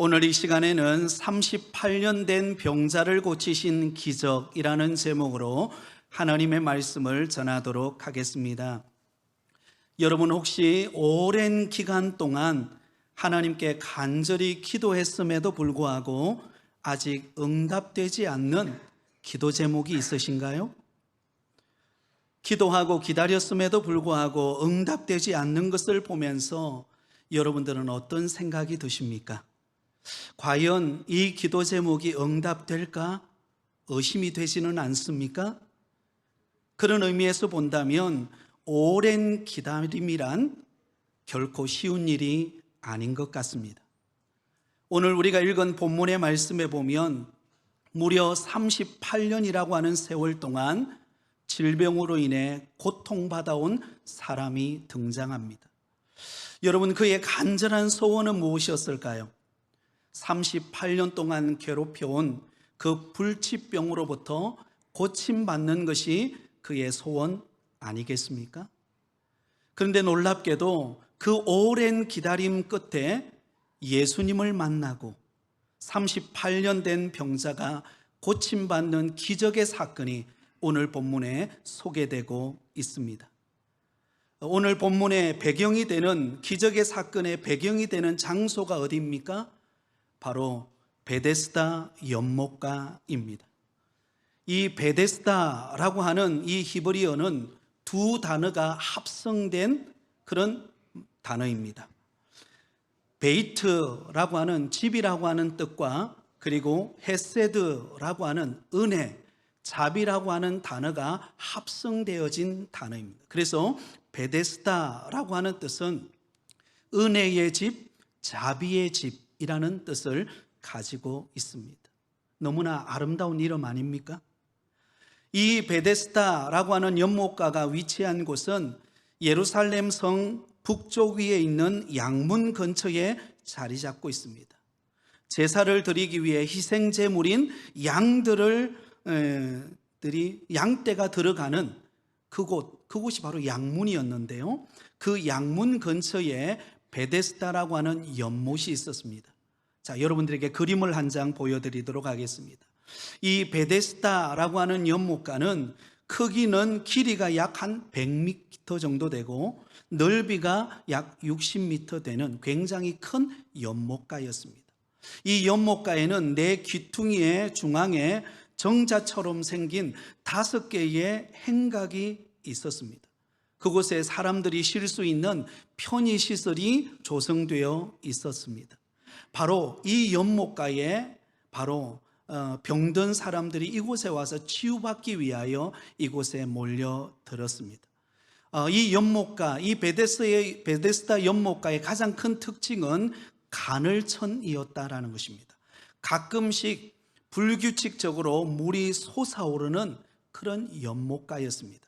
오늘 이 시간에는 38년 된 병자를 고치신 기적이라는 제목으로 하나님의 말씀을 전하도록 하겠습니다. 여러분 혹시 오랜 기간 동안 하나님께 간절히 기도했음에도 불구하고 아직 응답되지 않는 기도 제목이 있으신가요? 기도하고 기다렸음에도 불구하고 응답되지 않는 것을 보면서 여러분들은 어떤 생각이 드십니까? 과연 이 기도 제목이 응답될까 의심이 되지는 않습니까? 그런 의미에서 본다면 오랜 기다림이란 결코 쉬운 일이 아닌 것 같습니다. 오늘 우리가 읽은 본문의 말씀에 보면 무려 38년이라고 하는 세월 동안 질병으로 인해 고통받아온 사람이 등장합니다. 여러분, 그의 간절한 소원은 무엇이었을까요? 38년 동안 괴롭혀온 그 불치병으로부터 고침받는 것이 그의 소원 아니겠습니까? 그런데 놀랍게도 그 오랜 기다림 끝에 예수님을 만나고 38년 된 병자가 고침받는 기적의 사건이 오늘 본문에 소개되고 있습니다. 오늘 본문의 배경이 되는 기적의 사건의 배경이 되는 장소가 어디입니까? 바로 베데스다 연못가입니다. 이 베데스다라고 하는 이 히브리어는 두 단어가 합성된 그런 단어입니다. 베이트라고 하는 집이라고 하는 뜻과 그리고 헤세드라고 하는 은혜, 자비라고 하는 단어가 합성되어진 단어입니다. 그래서 베데스다라고 하는 뜻은 은혜의 집, 자비의 집이라는 뜻을 가지고 있습니다. 너무나 아름다운 이름 아닙니까? 이 베데스다라고 하는 연못가가 위치한 곳은 예루살렘 성 북쪽 위에 있는 양문 근처에 자리 잡고 있습니다. 제사를 드리기 위해 희생 제물인 양떼가 들어가는 그곳이 바로 양문이었는데요. 그 양문 근처에 베데스다라고 하는 연못이 있었습니다. 자, 여러분들에게 그림을 한 장 보여드리도록 하겠습니다. 이 베데스다라고 하는 연못가는 크기는 길이가 약 한 100m 정도 되고 넓이가 약 60m 되는 굉장히 큰 연못가였습니다. 이 연못가에는 네 귀퉁이의 중앙에 정자처럼 생긴 5개의 행각이 있었습니다. 그곳에 사람들이 쉴 수 있는 편의시설이 조성되어 있었습니다. 바로 이 연못가에 병든 사람들이 이곳에 와서 치유받기 위하여 이곳에 몰려들었습니다. 이 연못가, 이 베데스다 연못가의 가장 큰 특징은 간헐천이었다라는 것입니다. 가끔씩 불규칙적으로 물이 솟아오르는 그런 연못가였습니다.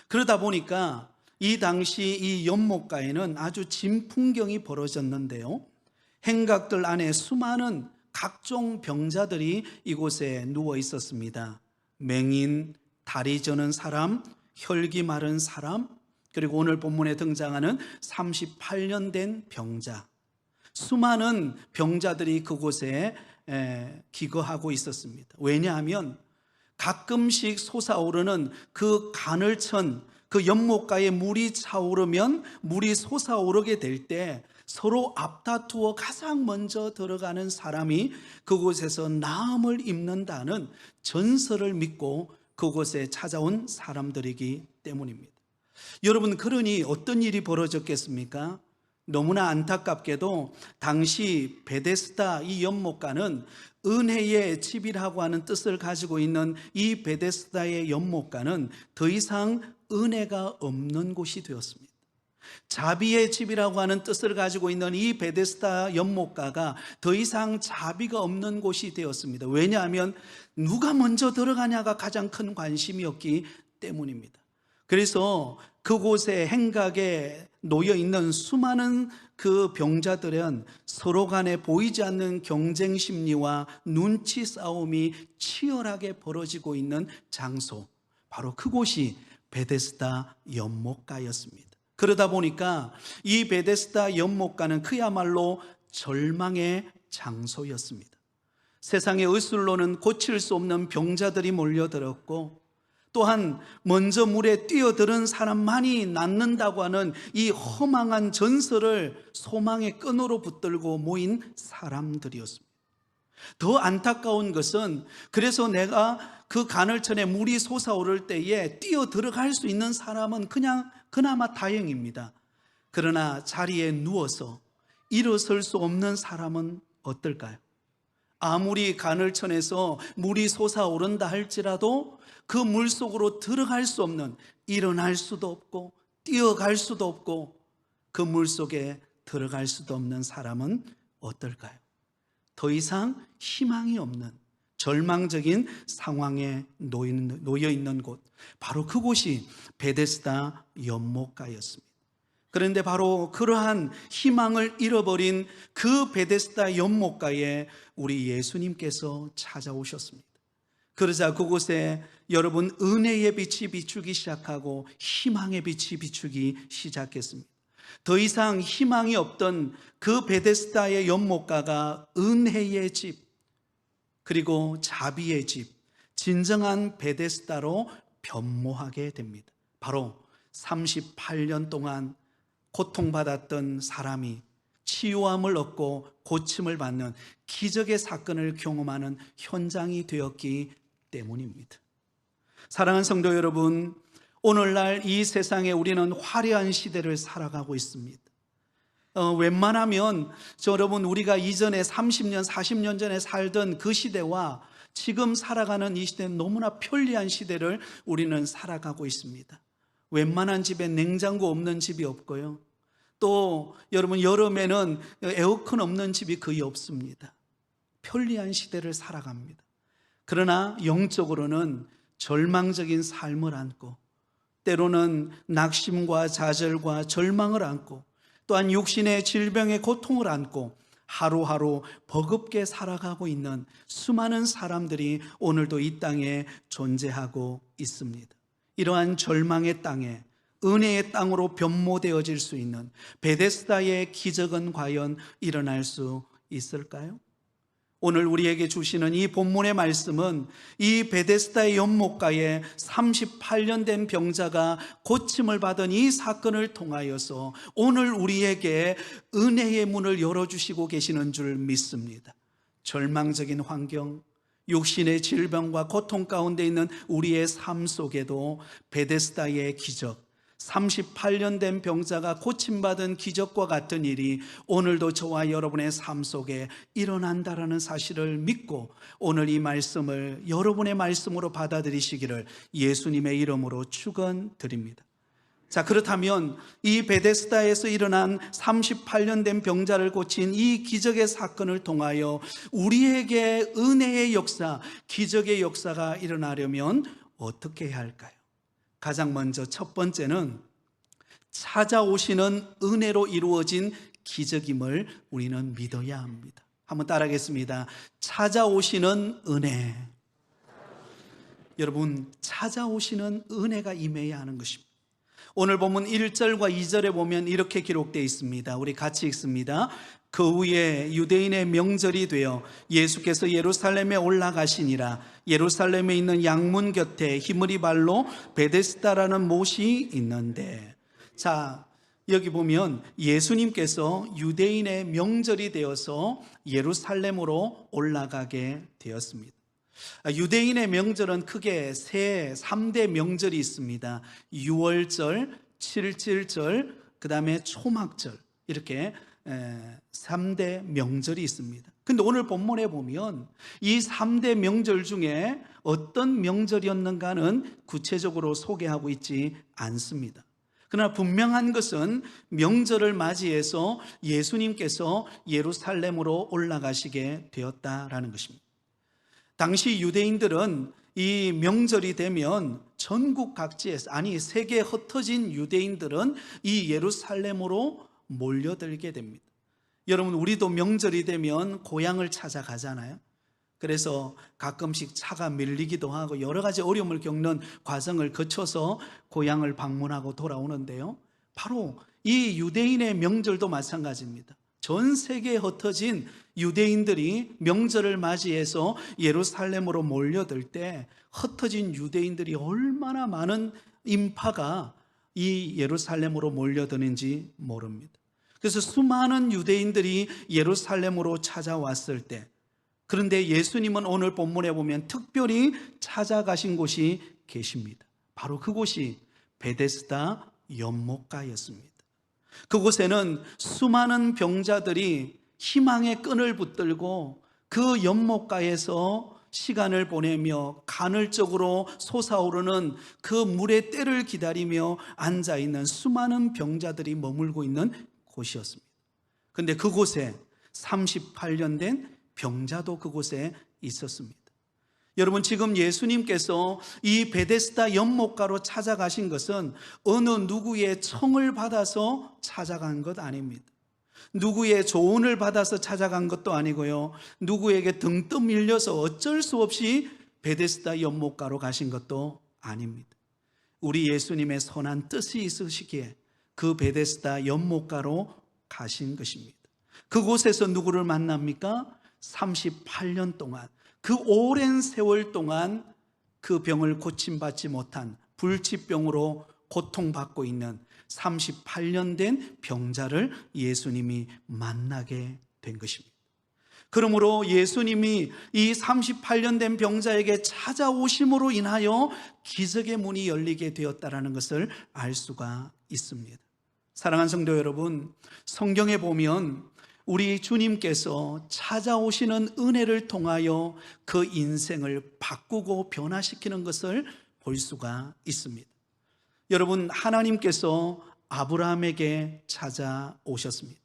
그러다 보니까 이 당시 이 연못가에는 아주 진풍경이 벌어졌는데요. 행각들 안에 수많은 각종 병자들이 이곳에 누워 있었습니다. 맹인, 다리 저는 사람, 혈기 마른 사람, 그리고 오늘 본문에 등장하는 38년 된 병자, 수많은 병자들이 그곳에 기거하고 있었습니다. 왜냐하면 가끔씩 솟아오르는 그 간헐천, 그 연못가에 물이 차오르면 물이 솟아오르게 될 때 서로 앞다투어 가장 먼저 들어가는 사람이 그곳에서 나음을 입는다는 전설을 믿고 그곳에 찾아온 사람들이기 때문입니다. 여러분, 그러니 어떤 일이 벌어졌겠습니까? 너무나 안타깝게도 당시 베데스다 이 연못가는 은혜의 집이라고 하는 뜻을 가지고 있는 이 베데스다의 연못가는 더 이상 은혜가 없는 곳이 되었습니다. 자비의 집이라고 하는 뜻을 가지고 있는 이 베데스다 연못가가 더 이상 자비가 없는 곳이 되었습니다. 왜냐하면 누가 먼저 들어가냐가 가장 큰 관심이었기 때문입니다. 그래서 그곳에 행각에 놓여 있는 수많은 그 병자들은 서로 간에 보이지 않는 경쟁 심리와 눈치 싸움이 치열하게 벌어지고 있는 장소, 바로 그곳이 베데스다 연못가였습니다. 그러다 보니까 이 베데스다 연못가는 그야말로 절망의 장소였습니다. 세상의 의술로는 고칠 수 없는 병자들이 몰려들었고, 또한 먼저 물에 뛰어드는 사람만이 낫는다고 하는 이 허망한 전설을 소망의 끈으로 붙들고 모인 사람들이었습니다. 더 안타까운 것은, 그래서 내가 그 간헐천에 물이 솟아오를 때에 뛰어 들어갈 수 있는 사람은 그나마 다행입니다. 그러나 자리에 누워서 일어설 수 없는 사람은 어떨까요? 아무리 간헐천에서 물이 솟아오른다 할지라도 그 물속으로 들어갈 수 없는, 일어날 수도 없고 뛰어갈 수도 없고 그 물속에 들어갈 수도 없는 사람은 어떨까요? 더 이상 희망이 없는 절망적인 상황에 놓여 있는 곳, 바로 그곳이 베데스다 연못가였습니다. 그런데 바로 그러한 희망을 잃어버린 그 베데스다 연못가에 우리 예수님께서 찾아오셨습니다. 그러자 그곳에 여러분, 은혜의 빛이 비추기 시작하고 희망의 빛이 비추기 시작했습니다. 더 이상 희망이 없던 그 베데스다의 연못가가 은혜의 집, 그리고 자비의 집, 진정한 베데스다로 변모하게 됩니다. 바로 38년 동안 고통받았던 사람이 치유함을 얻고 고침을 받는 기적의 사건을 경험하는 현장이 되었기 때문입니다. 사랑하는 성도 여러분, 오늘날 이 세상에 우리는 화려한 시대를 살아가고 있습니다. 웬만하면 여러분, 우리가 이전에 30년, 40년 전에 살던 그 시대와 지금 살아가는 이 시대는 너무나 편리한 시대를 우리는 살아가고 있습니다. 웬만한 집에 냉장고 없는 집이 없고요, 또 여러분, 여름에는 에어컨 없는 집이 거의 없습니다. 편리한 시대를 살아갑니다. 그러나 영적으로는 절망적인 삶을 안고, 때로는 낙심과 좌절과 절망을 안고, 또한 육신의 질병의 고통을 안고 하루하루 버겁게 살아가고 있는 수많은 사람들이 오늘도 이 땅에 존재하고 있습니다. 이러한 절망의 땅에 은혜의 땅으로 변모되어질 수 있는 베데스다의 기적은 과연 일어날 수 있을까요? 오늘 우리에게 주시는 이 본문의 말씀은 이 베데스다의 연못가에 38년 된 병자가 고침을 받은 이 사건을 통하여서 오늘 우리에게 은혜의 문을 열어주시고 계시는 줄 믿습니다. 절망적인 환경, 육신의 질병과 고통 가운데 있는 우리의 삶 속에도 베데스다의 기적, 38년 된 병자가 고침받은 기적과 같은 일이 오늘도 저와 여러분의 삶 속에 일어난다라는 사실을 믿고 오늘 이 말씀을 여러분의 말씀으로 받아들이시기를 예수님의 이름으로 축원드립니다. 자, 그렇다면 이 베데스다에서 일어난 38년 된 병자를 고친 이 기적의 사건을 통하여 우리에게 은혜의 역사, 기적의 역사가 일어나려면 어떻게 해야 할까요? 가장 먼저 첫 번째는 찾아오시는 은혜로 이루어진 기적임을 우리는 믿어야 합니다. 한번 따라하겠습니다. 찾아오시는 은혜. 여러분, 찾아오시는 은혜가 임해야 하는 것입니다. 오늘 본문 1절과 2절에 보면 이렇게 기록되어 있습니다. 우리 같이 읽습니다. 그 후에 유대인의 명절이 되어 예수께서 예루살렘에 올라가시니라. 예루살렘에 있는 양문 곁에 희물이 발로 베데스다라는 못이 있는데, 자, 여기 보면 예수님께서 유대인의 명절이 되어서 예루살렘으로 올라가게 되었습니다. 유대인의 명절은 크게 3대 명절이 있습니다. 유월절, 칠칠절, 그 다음에 초막절, 이렇게 3대 명절이 있습니다. 근데 오늘 본문에 보면 이 3대 명절 중에 어떤 명절이었는가는 구체적으로 소개하고 있지 않습니다. 그러나 분명한 것은 명절을 맞이해서 예수님께서 예루살렘으로 올라가시게 되었다라는 것입니다. 당시 유대인들은 이 명절이 되면 전국 각지에서, 아니 세계에 흩어진 유대인들은 이 예루살렘으로 몰려들게 됩니다. 여러분, 우리도 명절이 되면 고향을 찾아가잖아요. 그래서 가끔씩 차가 밀리기도 하고 여러 가지 어려움을 겪는 과정을 거쳐서 고향을 방문하고 돌아오는데요, 바로 이 유대인의 명절도 마찬가지입니다. 전 세계에 흩어진 유대인들이 명절을 맞이해서 예루살렘으로 몰려들 때 흩어진 유대인들이 얼마나 많은 인파가 이 예루살렘으로 몰려드는지 모릅니다. 그래서 수많은 유대인들이 예루살렘으로 찾아왔을 때, 그런데 예수님은 오늘 본문에 보면 특별히 찾아가신 곳이 계십니다. 바로 그곳이 베데스다 연못가였습니다. 그곳에는 수많은 병자들이 희망의 끈을 붙들고 그 연못가에서 시간을 보내며 간헐적으로 솟아오르는 그 물의 때를 기다리며 앉아있는 수많은 병자들이 머물고 있는 곳이었습니다. 그런데 그곳에 38년 된 병자도 그곳에 있었습니다. 여러분, 지금 예수님께서 이 베데스다 연못가로 찾아가신 것은 어느 누구의 청을 받아서 찾아간 것 아닙니다. 누구의 조언을 받아서 찾아간 것도 아니고요, 누구에게 등 떠밀려서 어쩔 수 없이 베데스다 연못가로 가신 것도 아닙니다. 우리 예수님의 선한 뜻이 있으시기에 그 베데스다 연못가로 가신 것입니다. 그곳에서 누구를 만납니까? 38년 동안, 그 오랜 세월 동안 그 병을 고침받지 못한 불치병으로 고통받고 있는 38년 된 병자를 예수님이 만나게 된 것입니다. 그러므로 예수님이 이 38년 된 병자에게 찾아오심으로 인하여 기적의 문이 열리게 되었다는 것을 알 수가 있습니다. 사랑하는 성도 여러분, 성경에 보면 우리 주님께서 찾아오시는 은혜를 통하여 그 인생을 바꾸고 변화시키는 것을 볼 수가 있습니다. 여러분, 하나님께서 아브라함에게 찾아오셨습니다.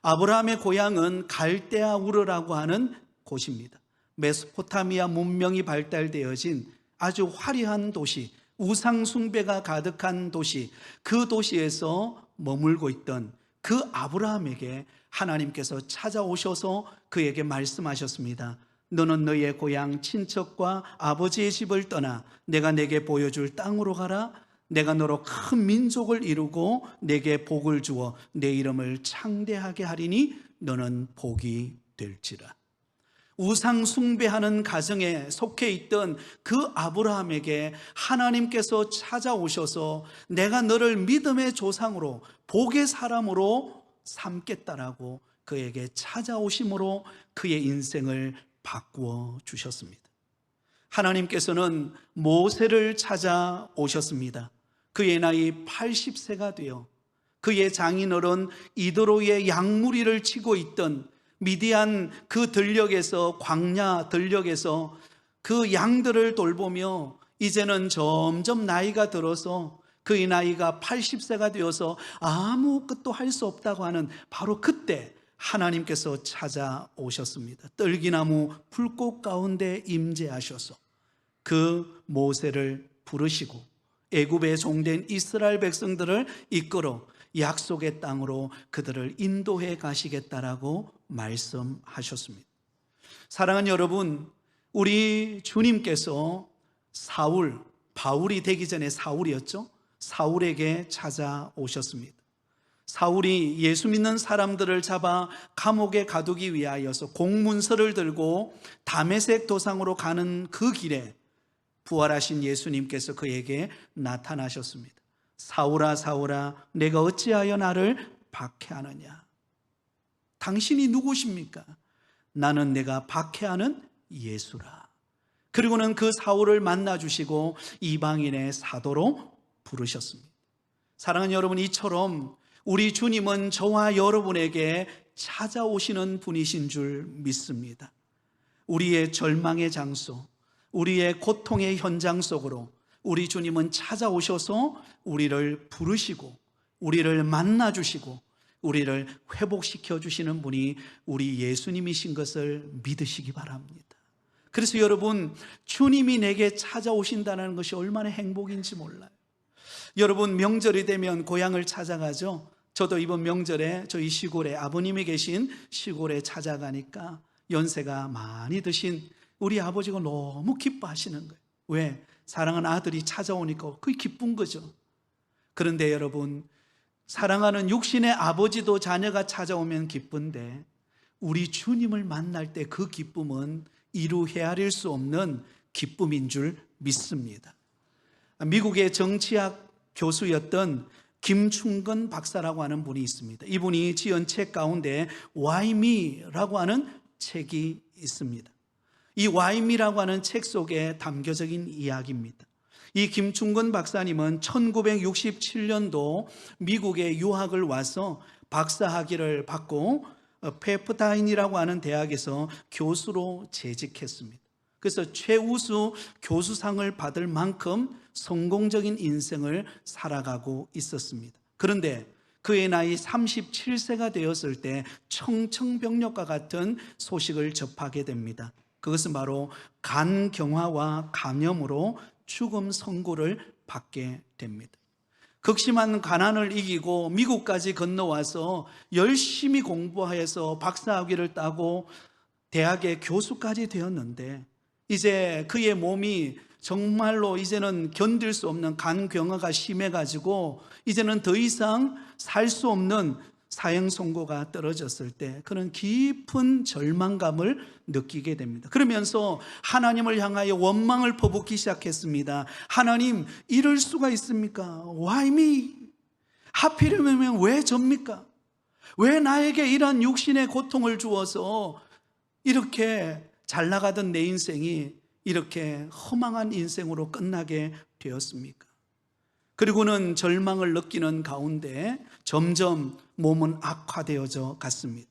아브라함의 고향은 갈대아 우르라고 하는 곳입니다. 메소포타미아 문명이 발달되어진 아주 화려한 도시, 우상 숭배가 가득한 도시, 그 도시에서 머물고 있던 그 아브라함에게 하나님께서 찾아오셔서 그에게 말씀하셨습니다. 너는 너의 고향 친척과 아버지의 집을 떠나 내가 내게 보여줄 땅으로 가라. 내가 너로 큰 민족을 이루고 내게 복을 주어 내 이름을 창대하게 하리니 너는 복이 될지라. 우상 숭배하는 가정에 속해 있던 그 아브라함에게 하나님께서 찾아오셔서 내가 너를 믿음의 조상으로 복의 사람으로 삼겠다라고 그에게 찾아오심으로 그의 인생을 바꾸어 주셨습니다. 하나님께서는 모세를 찾아오셨습니다. 그의 나이 80세가 되어 그의 장인어른 이드로의 양무리를 치고 있던 미디안 그 들녘에서, 광야 들녘에서 그 양들을 돌보며 이제는 점점 나이가 들어서 그의 나이가 80세가 되어서 아무것도 할 수 없다고 하는 바로 그때 하나님께서 찾아오셨습니다. 떨기나무 불꽃 가운데 임재하셔서 그 모세를 부르시고 애굽의 종된 이스라엘 백성들을 이끌어 약속의 땅으로 그들을 인도해 가시겠다라고 말씀하셨습니다. 사랑하는 여러분, 우리 주님께서 바울이 되기 전에 사울이었죠. 사울에게 찾아오셨습니다. 사울이 예수 믿는 사람들을 잡아 감옥에 가두기 위하여서 공문서를 들고 다메섹 도상으로 가는 그 길에 부활하신 예수님께서 그에게 나타나셨습니다. 사울아 사울아 내가 어찌하여 나를 박해하느냐. 당신이 누구십니까? 나는 내가 박해하는 예수라. 그리고는 그 사울을 만나주시고 이방인의 사도로 부르셨습니다. 사랑하는 여러분, 이처럼 우리 주님은 저와 여러분에게 찾아오시는 분이신 줄 믿습니다. 우리의 절망의 장소, 우리의 고통의 현장 속으로 우리 주님은 찾아오셔서 우리를 부르시고 우리를 만나주시고 우리를 회복시켜 주시는 분이 우리 예수님이신 것을 믿으시기 바랍니다. 그래서 여러분, 주님이 내게 찾아오신다는 것이 얼마나 행복인지 몰라요. 여러분, 명절이 되면 고향을 찾아가죠. 저도 이번 명절에 저희 시골에, 아버님이 계신 시골에 찾아가니까 연세가 많이 드신 우리 아버지가 너무 기뻐하시는 거예요. 왜? 사랑하는 아들이 찾아오니까 그게 기쁜 거죠. 그런데 여러분, 사랑하는 육신의 아버지도 자녀가 찾아오면 기쁜데 우리 주님을 만날 때 그 기쁨은 이루 헤아릴 수 없는 기쁨인 줄 믿습니다. 미국의 정치학 교수였던 김충근 박사라고 하는 분이 있습니다. 이분이 지은 책 가운데 Why Me라고 하는 책이 있습니다. 이 Why Me라고 하는 책 속에 담겨진 이야기입니다. 이 김충근 박사님은 1967년도 미국에 유학을 와서 박사학위를 받고 페프타인이라고 하는 대학에서 교수로 재직했습니다. 그래서 최우수 교수상을 받을 만큼 성공적인 인생을 살아가고 있었습니다. 그런데 그의 나이 37세가 되었을 때 청천벽력과 같은 소식을 접하게 됩니다. 그것은 바로 간경화와 감염으로 죽음 선고를 받게 됩니다. 극심한 가난을 이기고 미국까지 건너와서 열심히 공부해서 박사학위를 따고 대학의 교수까지 되었는데 이제 그의 몸이 정말로 이제는 견딜 수 없는 간경화가 심해가지고 이제는 더 이상 살 수 없는 사형 선고가 떨어졌을 때 그는 깊은 절망감을 느끼게 됩니다. 그러면서 하나님을 향하여 원망을 퍼붓기 시작했습니다. 하나님, 이럴 수가 있습니까? Why me? 하필이면 왜 접니까? 왜 나에게 이런 육신의 고통을 주어서 이렇게 잘 나가던 내 인생이 이렇게 허망한 인생으로 끝나게 되었습니까? 그리고는 절망을 느끼는 가운데 점점 몸은 악화되어져 갔습니다.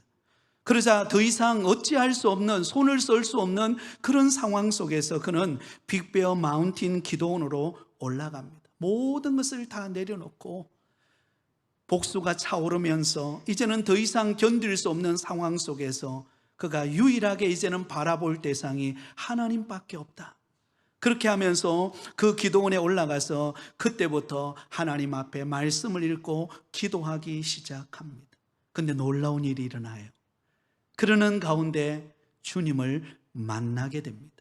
그러자 더 이상 어찌할 수 없는, 손을 쓸 수 없는 그런 상황 속에서 그는 빅베어 마운틴 기도원으로 올라갑니다. 모든 것을 다 내려놓고 복수가 차오르면서 이제는 더 이상 견딜 수 없는 상황 속에서 그가 유일하게 이제는 바라볼 대상이 하나님밖에 없다. 그렇게 하면서 그 기도원에 올라가서 그때부터 하나님 앞에 말씀을 읽고 기도하기 시작합니다. 근데 놀라운 일이 일어나요. 그러는 가운데 주님을 만나게 됩니다.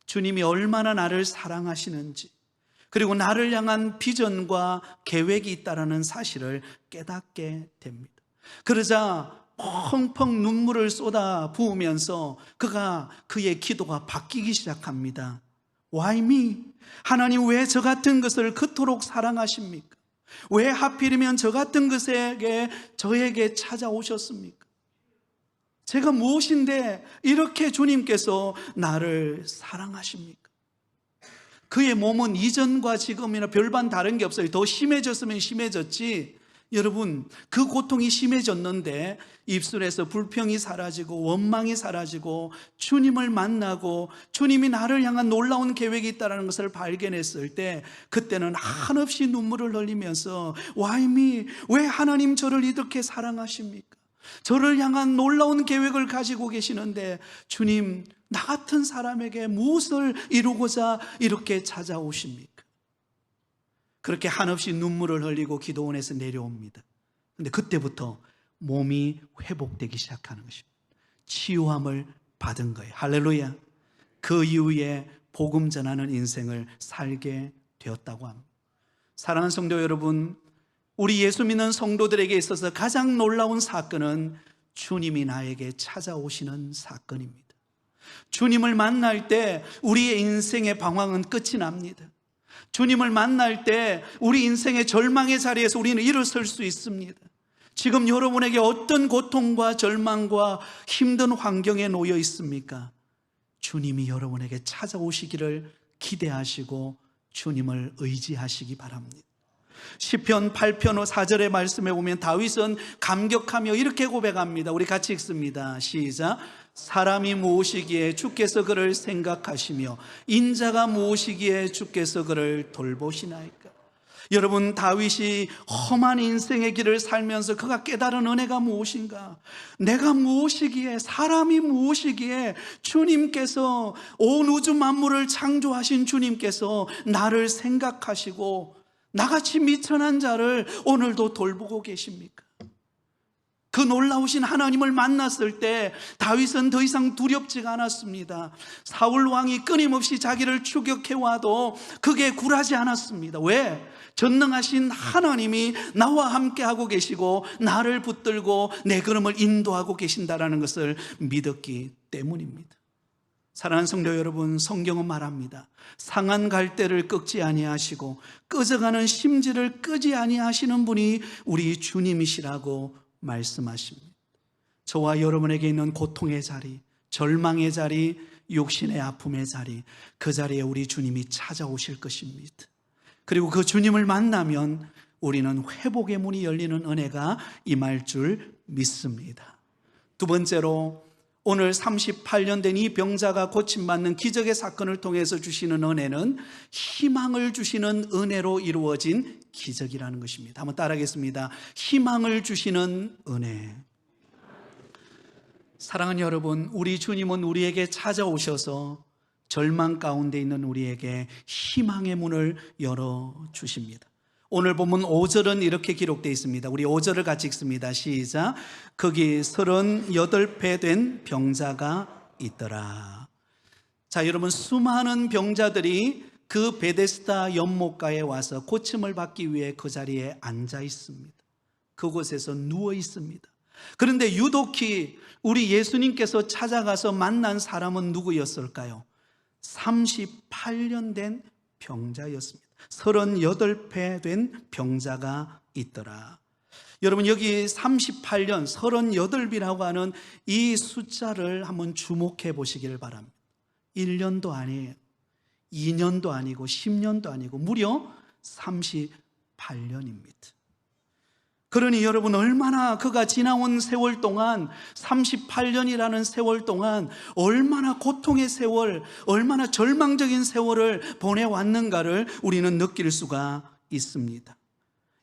주님이 얼마나 나를 사랑하시는지, 그리고 나를 향한 비전과 계획이 있다는 사실을 깨닫게 됩니다. 그러자 펑펑 눈물을 쏟아 부으면서 그의 기도가 바뀌기 시작합니다. Why me? 하나님, 왜 저 같은 것을 그토록 사랑하십니까? 왜 하필이면 저 같은 것에게 저에게 찾아오셨습니까? 제가 무엇인데 이렇게 주님께서 나를 사랑하십니까? 그의 몸은 이전과 지금이나 별반 다른 게 없어요. 더 심해졌으면 심해졌지. 여러분, 그 고통이 심해졌는데 입술에서 불평이 사라지고 원망이 사라지고 주님을 만나고 주님이 나를 향한 놀라운 계획이 있다는 것을 발견했을 때 그때는 한없이 눈물을 흘리면서 Why me? 왜 하나님 저를 이렇게 사랑하십니까? 저를 향한 놀라운 계획을 가지고 계시는데 주님, 나 같은 사람에게 무엇을 이루고자 이렇게 찾아오십니까? 그렇게 한없이 눈물을 흘리고 기도원에서 내려옵니다. 그런데 그때부터 몸이 회복되기 시작하는 것입니다. 치유함을 받은 거예요. 할렐루야. 그 이후에 복음 전하는 인생을 살게 되었다고 합니다. 사랑하는 성도 여러분, 우리 예수 믿는 성도들에게 있어서 가장 놀라운 사건은 주님이 나에게 찾아오시는 사건입니다. 주님을 만날 때 우리의 인생의 방황은 끝이 납니다. 주님을 만날 때 우리 인생의 절망의 자리에서 우리는 일어설 수 있습니다. 지금 여러분에게 어떤 고통과 절망과 힘든 환경에 놓여 있습니까? 주님이 여러분에게 찾아오시기를 기대하시고 주님을 의지하시기 바랍니다. 시편 8편 4절의 말씀에 보면 다윗은 감격하며 이렇게 고백합니다. 우리 같이 읽습니다. 시작. 사람이 무엇이기에 주께서 그를 생각하시며 인자가 무엇이기에 주께서 그를 돌보시나이까. 여러분, 다윗이 험한 인생의 길을 살면서 그가 깨달은 은혜가 무엇인가? 내가 무엇이기에, 사람이 무엇이기에 주님께서 온 우주 만물을 창조하신 주님께서 나를 생각하시고 나같이 미천한 자를 오늘도 돌보고 계십니까? 그 놀라우신 하나님을 만났을 때 다윗은 더 이상 두렵지가 않았습니다. 사울 왕이 끊임없이 자기를 추격해와도 그게 굴하지 않았습니다. 왜? 전능하신 하나님이 나와 함께 하고 계시고 나를 붙들고 내 걸음을 인도하고 계신다라는 것을 믿었기 때문입니다. 사랑하는 성도 여러분, 성경은 말합니다. 상한 갈대를 꺾지 아니하시고 꺼져가는 심지를 끄지 아니하시는 분이 우리 주님이시라고 말씀하십니다. 저와 여러분에게 있는 고통의 자리, 절망의 자리, 육신의 아픔의 자리, 그 자리에 우리 주님이 찾아오실 것입니다. 그리고 그 주님을 만나면 우리는 회복의 문이 열리는 은혜가 임할 줄 믿습니다. 두 번째로, 오늘 38년 된 이 병자가 고침받는 기적의 사건을 통해서 주시는 은혜는 희망을 주시는 은혜로 이루어진 기적이라는 것입니다. 한번 따라하겠습니다. 희망을 주시는 은혜. 사랑하는 여러분, 우리 주님은 우리에게 찾아오셔서 절망 가운데 있는 우리에게 희망의 문을 열어주십니다. 오늘 본문 5절은 이렇게 기록되어 있습니다. 우리 5절을 같이 읽습니다. 시작. 거기 38배 된 병자가 있더라. 자, 여러분, 수많은 병자들이 그 베데스다 연못가에 와서 고침을 받기 위해 그 자리에 앉아 있습니다. 그곳에서 누워 있습니다. 그런데 유독히 우리 예수님께서 찾아가서 만난 사람은 누구였을까요? 38년 된 병자였습니다. 38배 된 병자가 있더라. 여러분, 여기 38년, 38이라고 하는 이 숫자를 한번 주목해 보시길 바랍니다. 1년도 아니에요. 2년도 아니고 10년도 아니고 무려 38년입니다. 그러니 여러분, 얼마나 그가 지나온 세월 동안, 38년이라는 세월 동안 얼마나 고통의 세월, 얼마나 절망적인 세월을 보내왔는가를 우리는 느낄 수가 있습니다.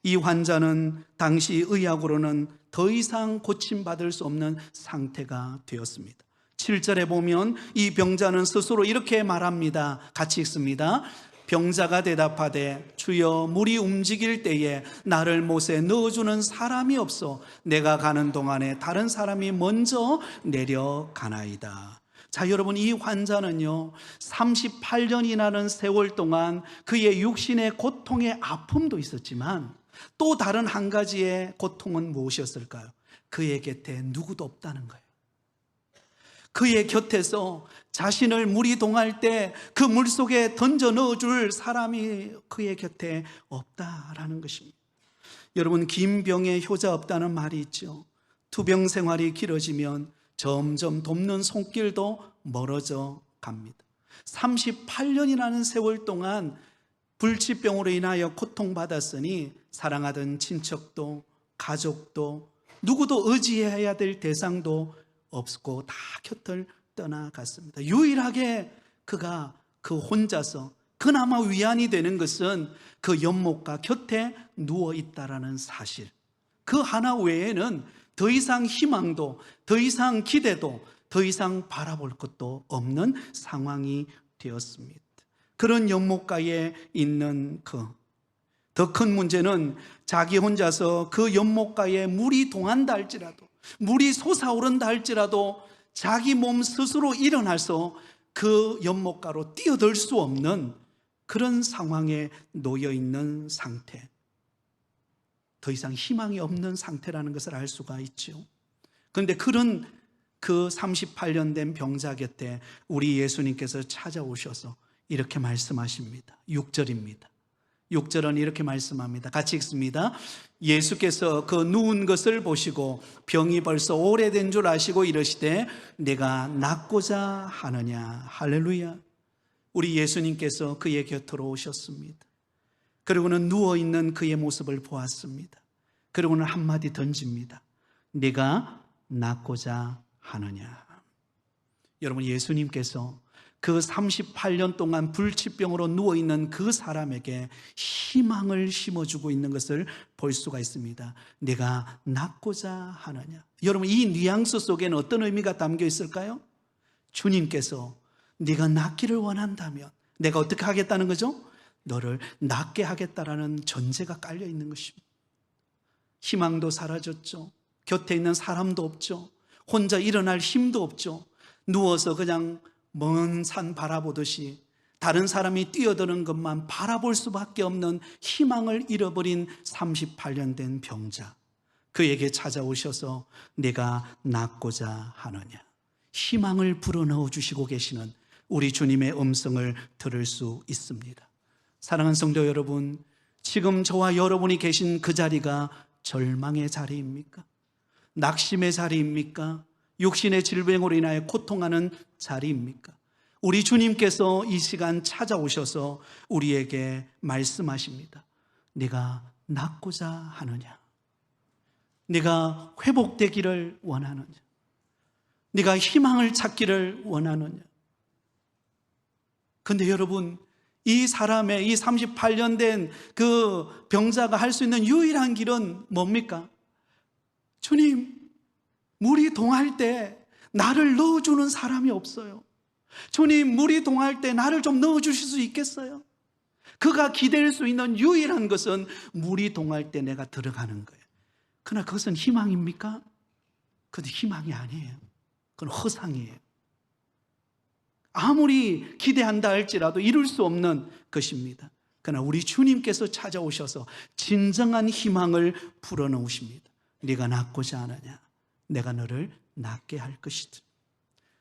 이 환자는 당시 의학으로는 더 이상 고침받을 수 없는 상태가 되었습니다. 7절에 보면 이 병자는 스스로 이렇게 말합니다. 같이 읽습니다. 병자가 대답하되 주여, 물이 움직일 때에 나를 못에 넣어주는 사람이 없어 내가 가는 동안에 다른 사람이 먼저 내려가나이다. 자, 여러분, 이 환자는요 38년이라는 세월 동안 그의 육신의 고통의 아픔도 있었지만 또 다른 한 가지의 고통은 무엇이었을까요? 그의 곁에 누구도 없다는 거예요. 그의 곁에서 자신을 물이 동할 때 그 물속에 던져 넣어줄 사람이 그의 곁에 없다라는 것입니다. 여러분, 긴 병에 효자 없다는 말이 있죠. 투병 생활이 길어지면 점점 돕는 손길도 멀어져 갑니다. 38년이라는 세월 동안 불치병으로 인하여 고통받았으니 사랑하던 친척도 가족도 누구도 의지해야 될 대상도 없고 다 곁을 떠나갔습니다. 유일하게 그가 그 혼자서 그나마 위안이 되는 것은 그 연못가 곁에 누워 있다라는 사실, 그 하나 외에는 더 이상 희망도, 더 이상 기대도, 더 이상 바라볼 것도 없는 상황이 되었습니다. 그런 연못가에 있는 더 큰 문제는 자기 혼자서 그 연못가에 물이 동한다 할지라도, 물이 솟아오른다 할지라도 자기 몸 스스로 일어나서 그 연못가로 뛰어들 수 없는 그런 상황에 놓여 있는 상태, 더 이상 희망이 없는 상태라는 것을 알 수가 있죠. 그런데 그런 그 38년 된 병자 곁에 우리 예수님께서 찾아오셔서 이렇게 말씀하십니다. 6절입니다. 6절은 이렇게 말씀합니다. 같이 읽습니다. 예수께서 그 누운 것을 보시고 병이 벌써 오래된 줄 아시고 이러시되 내가 낫고자 하느냐. 할렐루야. 우리 예수님께서 그의 곁으로 오셨습니다. 그리고는 누워있는 그의 모습을 보았습니다. 그리고는 한마디 던집니다. 내가 낫고자 하느냐. 여러분, 예수님께서 그 38년 동안 불치병으로 누워있는 그 사람에게 희망을 심어주고 있는 것을 볼 수가 있습니다. 내가 낫고자 하느냐. 여러분, 이 뉘앙스 속에는 어떤 의미가 담겨 있을까요? 주님께서 네가 낫기를 원한다면 내가 어떻게 하겠다는 거죠? 너를 낫게 하겠다라는 전제가 깔려 있는 것입니다. 희망도 사라졌죠. 곁에 있는 사람도 없죠. 혼자 일어날 힘도 없죠. 누워서 그냥 먼 산 바라보듯이 다른 사람이 뛰어드는 것만 바라볼 수밖에 없는 희망을 잃어버린 38년 된 병자, 그에게 찾아오셔서 내가 낫고자 하느냐, 희망을 불어넣어 주시고 계시는 우리 주님의 음성을 들을 수 있습니다. 사랑하는 성도 여러분, 지금 저와 여러분이 계신 그 자리가 절망의 자리입니까? 낙심의 자리입니까? 육신의 질병으로 인하여 고통하는 자리입니까? 우리 주님께서 이 시간 찾아오셔서 우리에게 말씀하십니다. 네가 낫고자 하느냐? 네가 회복되기를 원하느냐? 네가 희망을 찾기를 원하느냐? 근데 여러분, 이 사람의 이 38년 된 그 병자가 할 수 있는 유일한 길은 뭡니까? 주님, 물이 동할 때 나를 넣어주는 사람이 없어요. 주님, 물이 동할 때 나를 좀 넣어주실 수 있겠어요? 그가 기댈 수 있는 유일한 것은 물이 동할 때 내가 들어가는 거예요. 그러나 그것은 희망입니까? 그것도 희망이 아니에요. 그건 허상이에요. 아무리 기대한다 할지라도 이룰 수 없는 것입니다. 그러나 우리 주님께서 찾아오셔서 진정한 희망을 불어넣으십니다. 네가 낫고자 하느냐? 내가 너를 낫게 할 것이다.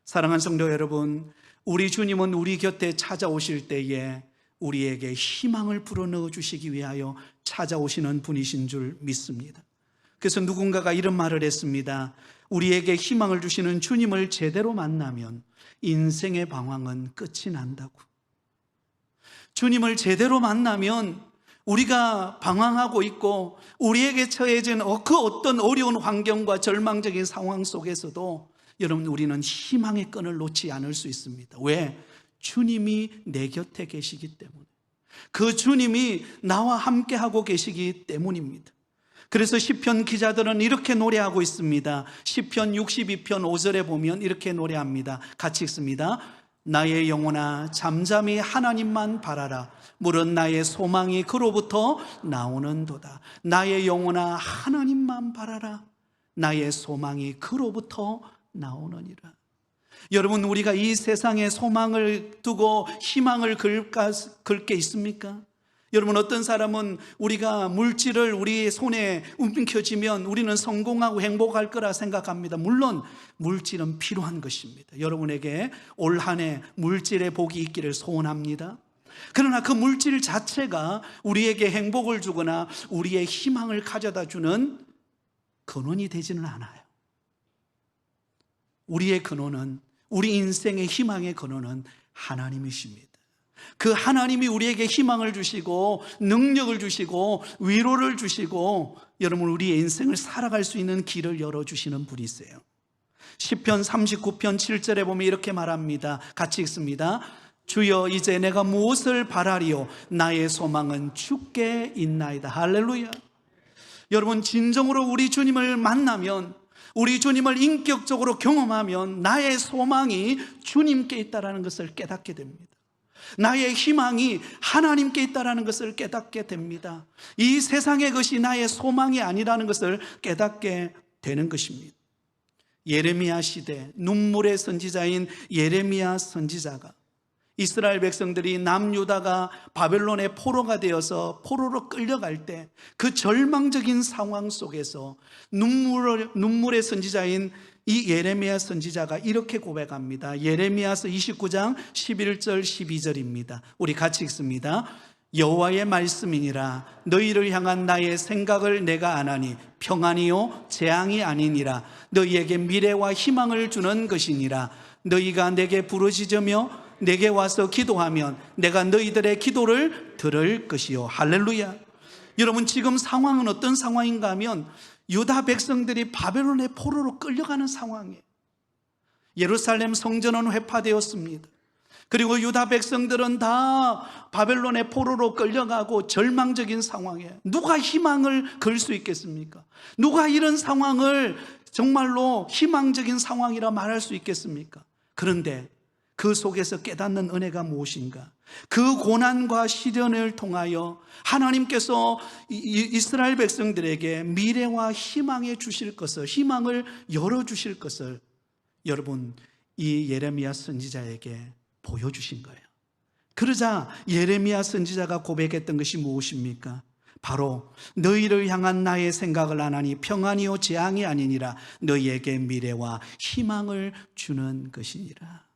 사랑하는 성도 여러분, 우리 주님은 우리 곁에 찾아오실 때에 우리에게 희망을 불어넣어 주시기 위하여 찾아오시는 분이신 줄 믿습니다. 그래서 누군가가 이런 말을 했습니다. 우리에게 희망을 주시는 주님을 제대로 만나면 인생의 방황은 끝이 난다고. 주님을 제대로 만나면 우리가 방황하고 있고 우리에게 처해진 그 어떤 어려운 환경과 절망적인 상황 속에서도 여러분, 우리는 희망의 끈을 놓지 않을 수 있습니다. 왜? 주님이 내 곁에 계시기 때문에, 그 주님이 나와 함께 하고 계시기 때문입니다. 그래서 시편 기자들은 이렇게 노래하고 있습니다. 시편 62편 5절에 보면 이렇게 노래합니다. 같이 읽습니다. 나의 영혼아 잠잠히 하나님만 바라라. 물은 나의 소망이 그로부터 나오는도다. 나의 영혼아 하나님만 바라라. 나의 소망이 그로부터 나오느니라. 여러분, 우리가 이 세상에 소망을 두고 희망을 걸게 있습니까? 여러분, 어떤 사람은 우리가 물질을 우리 손에 움켜쥐면 우리는 성공하고 행복할 거라 생각합니다. 물론 물질은 필요한 것입니다. 여러분에게 올 한 해 물질의 복이 있기를 소원합니다. 그러나 그 물질 자체가 우리에게 행복을 주거나 우리의 희망을 가져다 주는 근원이 되지는 않아요. 우리의 근원은, 우리 인생의 희망의 근원은 하나님이십니다. 그 하나님이 우리에게 희망을 주시고 능력을 주시고 위로를 주시고 여러분, 우리의 인생을 살아갈 수 있는 길을 열어주시는 분이세요. 시편 39편 7절에 보면 이렇게 말합니다. 같이 읽습니다. 주여 이제 내가 무엇을 바라리요? 나의 소망은 주께 있나이다. 할렐루야. 여러분, 진정으로 우리 주님을 만나면, 우리 주님을 인격적으로 경험하면 나의 소망이 주님께 있다는 것을 깨닫게 됩니다. 나의 희망이 하나님께 있다는 것을 깨닫게 됩니다. 이 세상의 것이 나의 소망이 아니라는 것을 깨닫게 되는 것입니다. 예레미야 시대 눈물의 선지자인 예레미야 선지자가 이스라엘 백성들이 남유다가 바벨론의 포로가 되어서 포로로 끌려갈 때 그 절망적인 상황 속에서 눈물의 선지자인 이 예레미야 선지자가 이렇게 고백합니다. 예레미야서 29장 11절 12절입니다. 우리 같이 읽습니다. 여호와의 말씀이니라. 너희를 향한 나의 생각을 내가 아나니 평안이요 재앙이 아니니라. 너희에게 미래와 희망을 주는 것이니라. 너희가 내게 부르짖으며 내게 와서 기도하면 내가 너희들의 기도를 들을 것이요. 할렐루야. 여러분, 지금 상황은 어떤 상황인가 하면 유다 백성들이 바벨론의 포로로 끌려가는 상황이에요. 예루살렘 성전은 회파되었습니다. 그리고 유다 백성들은 다 바벨론의 포로로 끌려가고 절망적인 상황이에요. 누가 희망을 걸 수 있겠습니까? 누가 이런 상황을 정말로 희망적인 상황이라 말할 수 있겠습니까? 그런데 그 속에서 깨닫는 은혜가 무엇인가? 그 고난과 시련을 통하여 하나님께서 이스라엘 백성들에게 미래와 희망에 주실 것을, 희망을 열어주실 것을 여러분, 이 예레미야 선지자에게 보여주신 거예요. 그러자 예레미야 선지자가 고백했던 것이 무엇입니까? 바로 너희를 향한 나의 생각을 안 하니 평안이요 재앙이 아니니라 너희에게 미래와 희망을 주는 것이니라.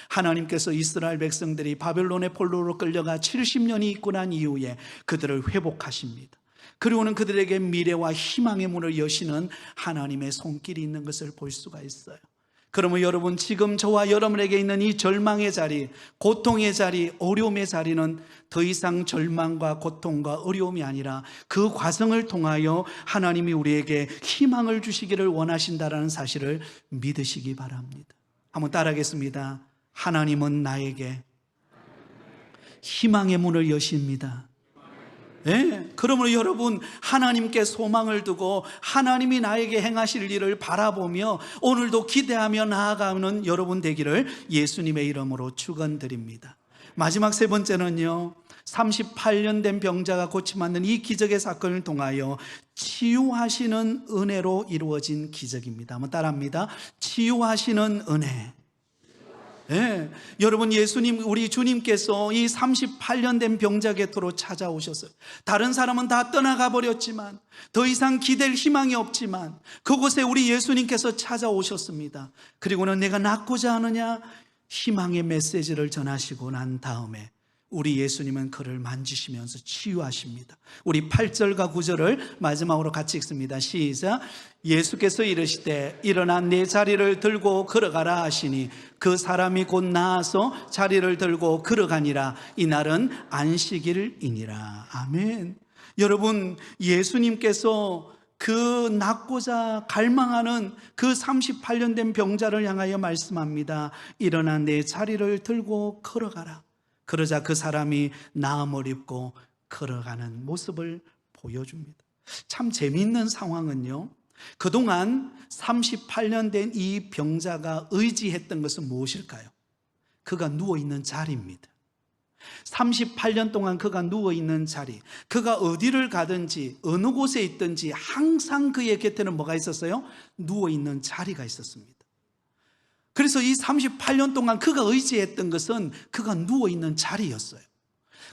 하나님께서 이스라엘 백성들이 바벨론의 포로로 끌려가 70년이 있고 난 이후에 그들을 회복하십니다. 그리고는 그들에게 미래와 희망의 문을 여시는 하나님의 손길이 있는 것을 볼 수가 있어요. 그러면 여러분, 지금 저와 여러분에게 있는 이 절망의 자리, 고통의 자리, 어려움의 자리는 더 이상 절망과 고통과 어려움이 아니라 그 과정을 통하여 하나님이 우리에게 희망을 주시기를 원하신다는 사실을 믿으시기 바랍니다. 한번 따라하겠습니다. 하나님은 나에게 희망의 문을 여십니다. 네, 그러므로 여러분, 하나님께 소망을 두고 하나님이 나에게 행하실 일을 바라보며 오늘도 기대하며 나아가는 여러분 되기를 예수님의 이름으로 축원드립니다. 마지막 세 번째는요, 38년 된 병자가 고침받는 이 기적의 사건을 통하여 치유하시는 은혜로 이루어진 기적입니다. 한번 따라합니다. 치유하시는 은혜. 네, 여러분, 예수님, 우리 주님께서 이 38년 된 병자 곁으로 찾아오셨어요. 다른 사람은 다 떠나가 버렸지만, 더 이상 기댈 희망이 없지만 그곳에 우리 예수님께서 찾아오셨습니다. 그리고는 내가 낫고자 하느냐 희망의 메시지를 전하시고 난 다음에 우리 예수님은 그를 만지시면서 치유하십니다. 우리 8절과 9절을 마지막으로 같이 읽습니다. 시작. 예수께서 이르시되 일어나 내 자리를 들고 걸어가라 하시니 그 사람이 곧 나아서 자리를 들고 걸어가니라. 이날은 안식일이니라. 아멘. 여러분, 예수님께서 그 낫고자 갈망하는 그 38년 된 병자를 향하여 말씀합니다. 일어나 내 자리를 들고 걸어가라. 그러자 그 사람이 나음을 입고 걸어가는 모습을 보여줍니다. 참 재미있는 상황은요, 그동안 38년 된 이 병자가 의지했던 것은 무엇일까요? 그가 누워있는 자리입니다. 38년 동안 그가 누워있는 자리, 그가 어디를 가든지 어느 곳에 있든지 항상 그의 곁에는 뭐가 있었어요? 누워있는 자리가 있었습니다. 그래서 이 38년 동안 그가 의지했던 것은 그가 누워있는 자리였어요.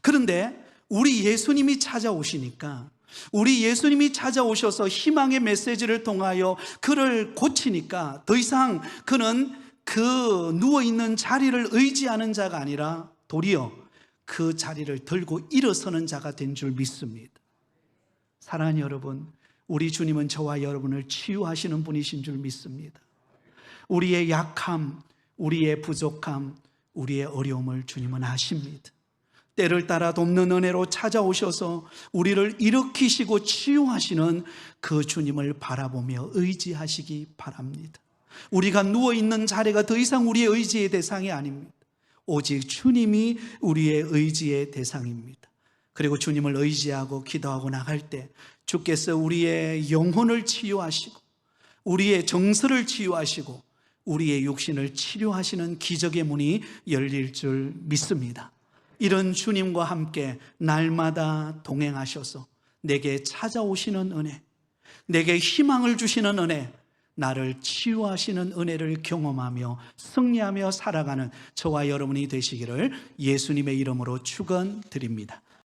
그런데 우리 예수님이 찾아오시니까, 우리 예수님이 찾아오셔서 희망의 메시지를 통하여 그를 고치니까 더 이상 그는 그 누워있는 자리를 의지하는 자가 아니라 도리어 그 자리를 들고 일어서는 자가 된 줄 믿습니다. 사랑하는 여러분, 우리 주님은 저와 여러분을 치유하시는 분이신 줄 믿습니다. 우리의 약함, 우리의 부족함, 우리의 어려움을 주님은 아십니다. 때를 따라 돕는 은혜로 찾아오셔서 우리를 일으키시고 치유하시는 그 주님을 바라보며 의지하시기 바랍니다. 우리가 누워있는 자리가 더 이상 우리의 의지의 대상이 아닙니다. 오직 주님이 우리의 의지의 대상입니다. 그리고 주님을 의지하고 기도하고 나갈 때 주께서 우리의 영혼을 치유하시고 우리의 정서를 치유하시고 우리의 육신을 치료하시는 기적의 문이 열릴 줄 믿습니다. 이런 주님과 함께 날마다 동행하셔서 내게 찾아오시는 은혜, 내게 희망을 주시는 은혜, 나를 치유하시는 은혜를 경험하며 승리하며 살아가는 저와 여러분이 되시기를 예수님의 이름으로 축원드립니다.